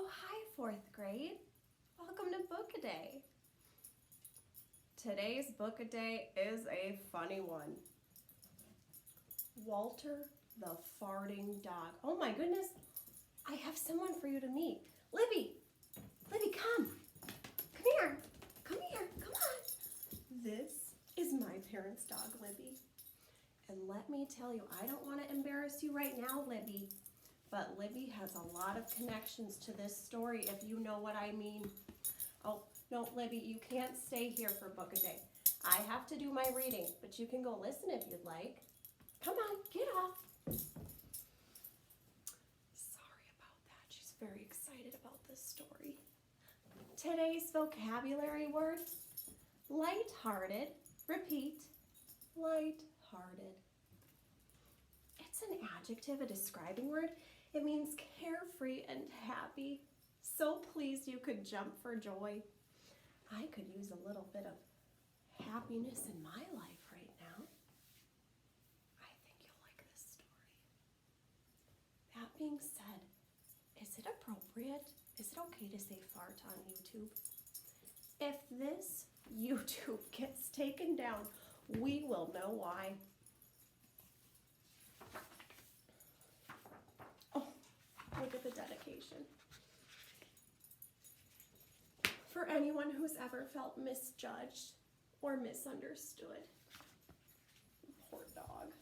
Hi, fourth grade. Welcome to Book-A-Day. Today's Book-A-Day is a funny one. Walter the Farting Dog. Oh my goodness, I have someone for you to meet. Libby, come. Come here, come on. This is my parents' dog, Libby. And let me tell you, I don't want to embarrass you right now, Libby, but Libby has a lot of connections to this story, if you know what I mean. Oh, no, Libby, you can't stay here for Book-A-Day. I have to do my reading, but you can go listen if you'd like. Come on, get off. Sorry about that. She's very excited about this story. Today's vocabulary word, light-hearted. Repeat, light-hearted. It's an adjective, a describing word. It means carefree and happy. So pleased you could jump for joy. I could use a little bit of happiness in my life right now. I think you'll like this story. That being said, is it appropriate? Is it okay to say fart on YouTube? If this YouTube gets taken down, we will know why. Oh, look at the dedication. For anyone who's ever felt misjudged or misunderstood. Poor dog.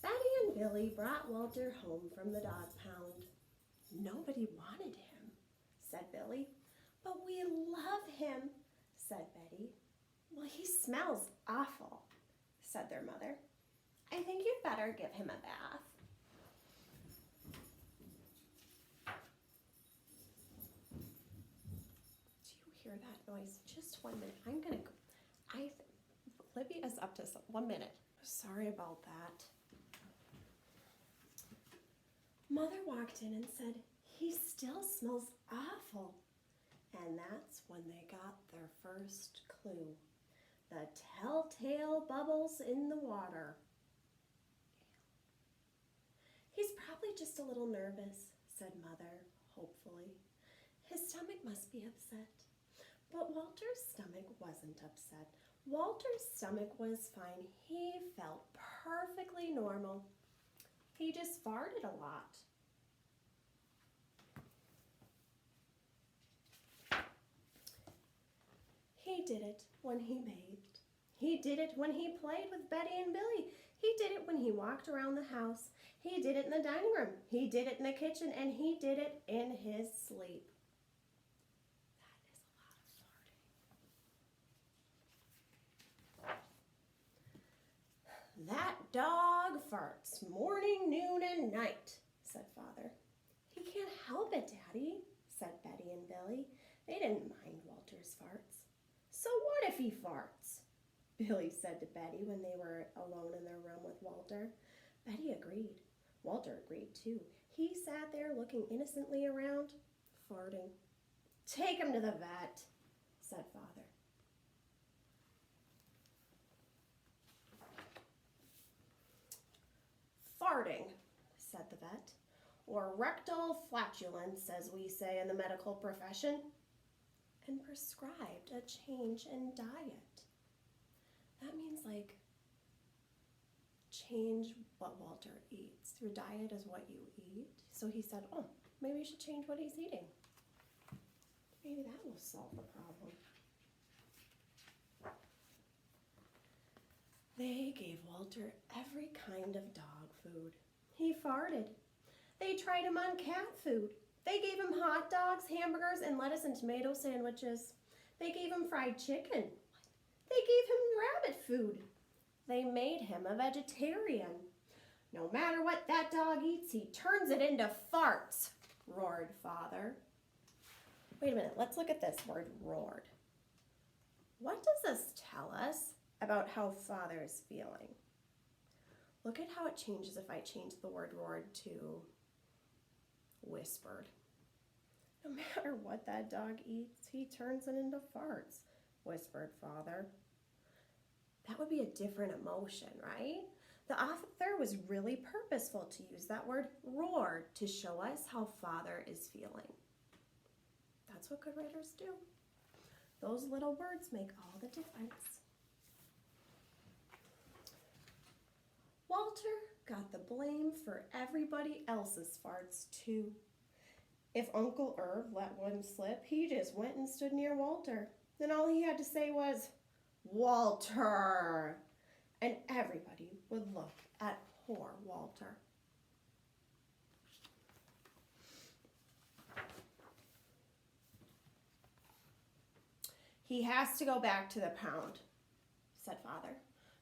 Betty and Billy brought Walter home from the dog pound. Nobody wanted him, said Billy. But we love him, said Betty. Well, he smells awful, said their mother. I think you'd better give him a bath. Do you hear that noise? Just 1 minute. I'm gonna go. Libby is up to 1 minute. Sorry about that. Mother walked in and said, he still smells awful. And that's when they got their first clue. The telltale bubbles in the water. He's probably just a little nervous, said Mother, hopefully. His stomach must be upset. But Walter's stomach wasn't upset. Walter's stomach was fine. He felt perfectly normal. He just farted a lot. He did it when he bathed. He did it when he played with Betty and Billy. He did it when he walked around the house. He did it in the dining room. He did it in the kitchen, and he did it in his sleep. That is a lot of farting. That dog farts morning, noon, and night, said Father. He can't help it, Daddy, said Betty and Billy. They didn't mind Walter's farts. So what if he farts? Billy said to Betty when they were alone in their room with Walter. Betty agreed. Walter agreed too. He sat there looking innocently around, farting. Take him to the vet, said Father. Farting, said the vet, or rectal flatulence, as we say in the medical profession, and prescribed a change in diet. That means like change what Walter eats. Your diet is what you eat. So he said, oh, maybe you should change what he's eating. Maybe that will solve the problem. They gave Walter every kind of dog food. He farted. They tried him on cat food. They gave him hot dogs, hamburgers, and lettuce and tomato sandwiches. They gave him fried chicken. They gave him rabbit food. They made him a vegetarian. No matter what that dog eats, he turns it into farts, roared Father. Wait a minute, let's look at this word, roared. What does this tell us about how Father is feeling? Look at how it changes if I change the word roared to whispered. No matter what that dog eats, he turns it into farts, whispered Father. That would be a different emotion, right? The author was really purposeful to use that word roar to show us how Father is feeling. That's what good writers do. Those little words make all the difference. Walter got the blame for everybody else's farts too. If Uncle Irv let one slip, he just went and stood near Walter. Then all he had to say was, "Walter!" And everybody would look at poor Walter. "He has to go back to the pound," said Father.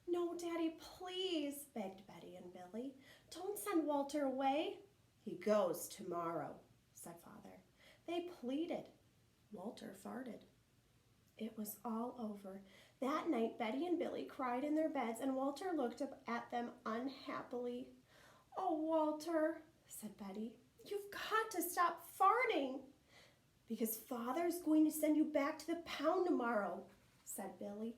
"No, Daddy, please," begged Betty and Billy. "Don't send Walter away." "He goes tomorrow," said Father. They pleaded. Walter farted. It was all over. That night, Betty and Billy cried in their beds, and Walter looked up at them unhappily. "Oh, Walter," said Betty, "you've got to stop farting." "Because Father's going to send you back to the pound tomorrow," said Billy.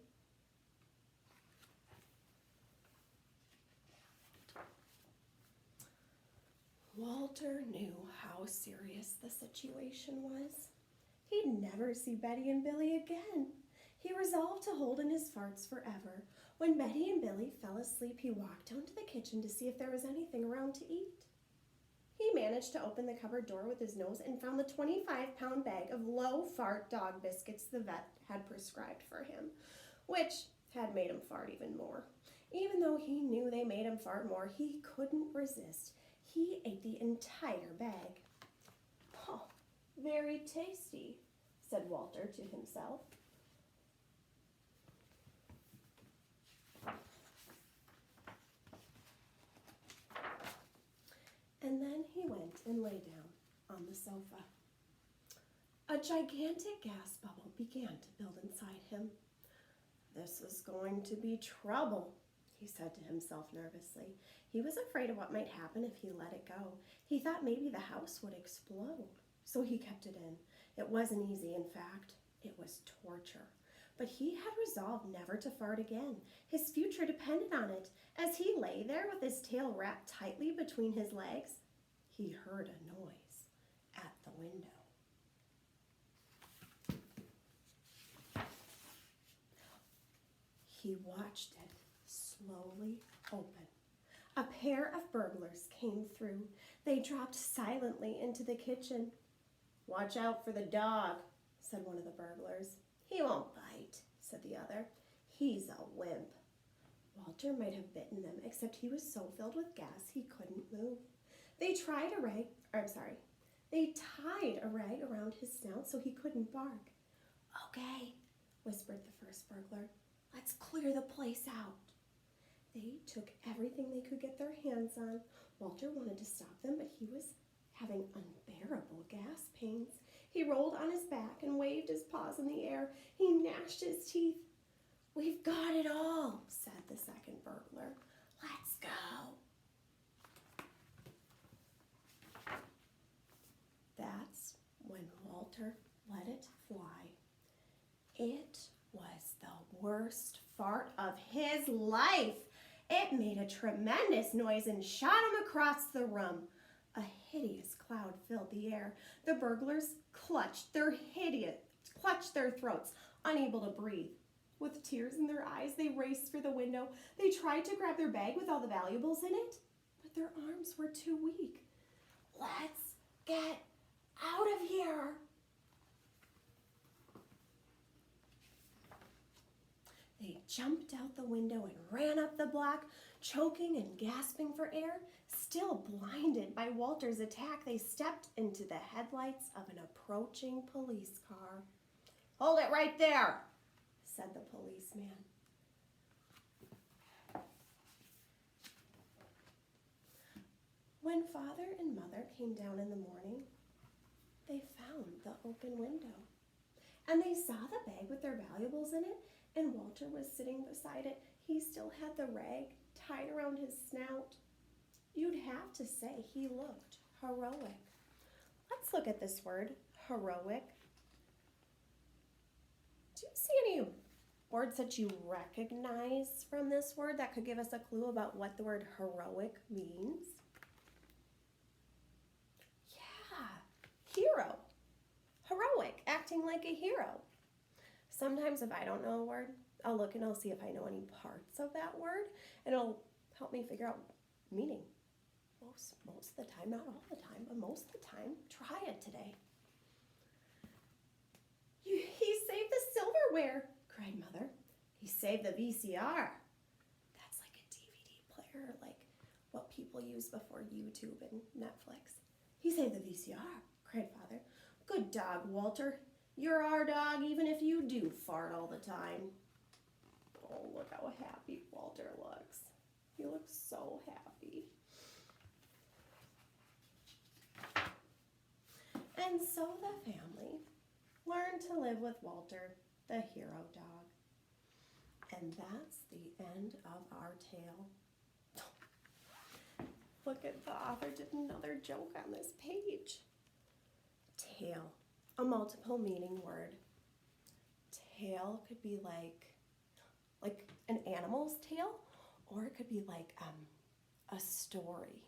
Walter knew how serious the situation was. He'd never see Betty and Billy again. He resolved to hold in his farts forever. When Betty and Billy fell asleep, he walked down to the kitchen to see if there was anything around to eat. He managed to open the cupboard door with his nose and found the 25-pound bag of low-fart dog biscuits the vet had prescribed for him, which had made him fart even more. Even though he knew they made him fart more, he couldn't resist. He ate the entire bag. "Oh, very tasty," said Walter to himself. And then he went and lay down on the sofa. A gigantic gas bubble began to build inside him. "This is going to be trouble," he said to himself nervously. He was afraid of what might happen if he let it go. He thought maybe the house would explode, so he kept it in. It wasn't easy, in fact. It was torture. But he had resolved never to fart again. His future depended on it. As he lay there with his tail wrapped tightly between his legs, he heard a noise at the window. He watched it slowly open. A pair of burglars came through. They dropped silently into the kitchen. "Watch out for the dog," said one of the burglars. "He won't bite," said the other. "He's a wimp." Walter might have bitten them, except he was so filled with gas he couldn't move. They tied a rag around his snout so he couldn't bark. "Okay," whispered the first burglar. "Let's clear the place out." They took everything they could get their hands on. Walter wanted to stop them, but he was having unbearable gas pains. He rolled on his back and waved his paws in the air. He gnashed his teeth. "We've got it all," said the second burglar. "Let's go." That's when Walter let it fly. It was the worst fart of his life. It made a tremendous noise and shot him across the room. A hideous cloud filled the air. The burglars clutched their throats, unable to breathe. With tears in their eyes, they raced for the window. They tried to grab their bag with all the valuables in it, but their arms were too weak. "Let's get out of here." They jumped out the window and ran up the block, choking and gasping for air. Still blinded by Walter's attack, they stepped into the headlights of an approaching police car. "Hold it right there," said the policeman. When Father and Mother came down in the morning, they found the open window. And they saw the bag with their valuables in it, and Walter was sitting beside it. He still had the rag tied around his snout. You'd have to say he looked heroic. Let's look at this word, heroic. Do you see any words that you recognize from this word that could give us a clue about what the word heroic means? Yeah, hero. Heroic, acting like a hero. Sometimes if I don't know a word, I'll look and I'll see if I know any parts of that word, and it'll help me figure out meaning. Most of the time, not all the time, but most of the time. Try it today. He saved the silverware, cried Mother. He saved the VCR. That's like a DVD player, like what people use before YouTube and Netflix. He saved the VCR, cried Father. Good dog, Walter. You're our dog even if you do fart all the time. Oh, look how happy Walter looks. He looks so happy. And so the family learned to live with Walter, the hero dog. And that's the end of our tale. Look at the author did another joke on this page. Tail, a multiple meaning word. Tail could be like an animal's tail, or it could be like a story.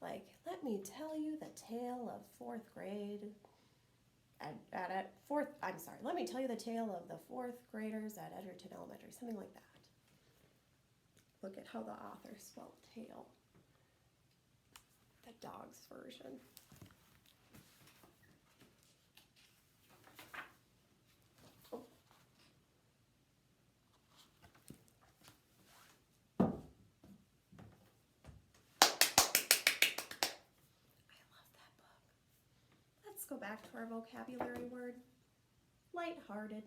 Like, let me tell you the tale of fourth grade. Let me tell you the tale of the fourth graders at Edgerton Elementary, something like that. Look at how the author spelled tail. The dog's version. Oh. Let's go back to our vocabulary word. Lighthearted,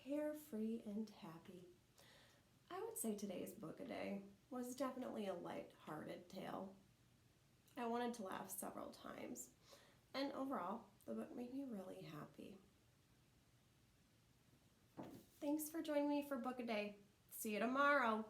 carefree, and happy. I would say today's book a day was definitely a lighthearted tale. I wanted to laugh several times, and overall, the book made me really happy. Thanks for joining me for Book a Day. See you tomorrow.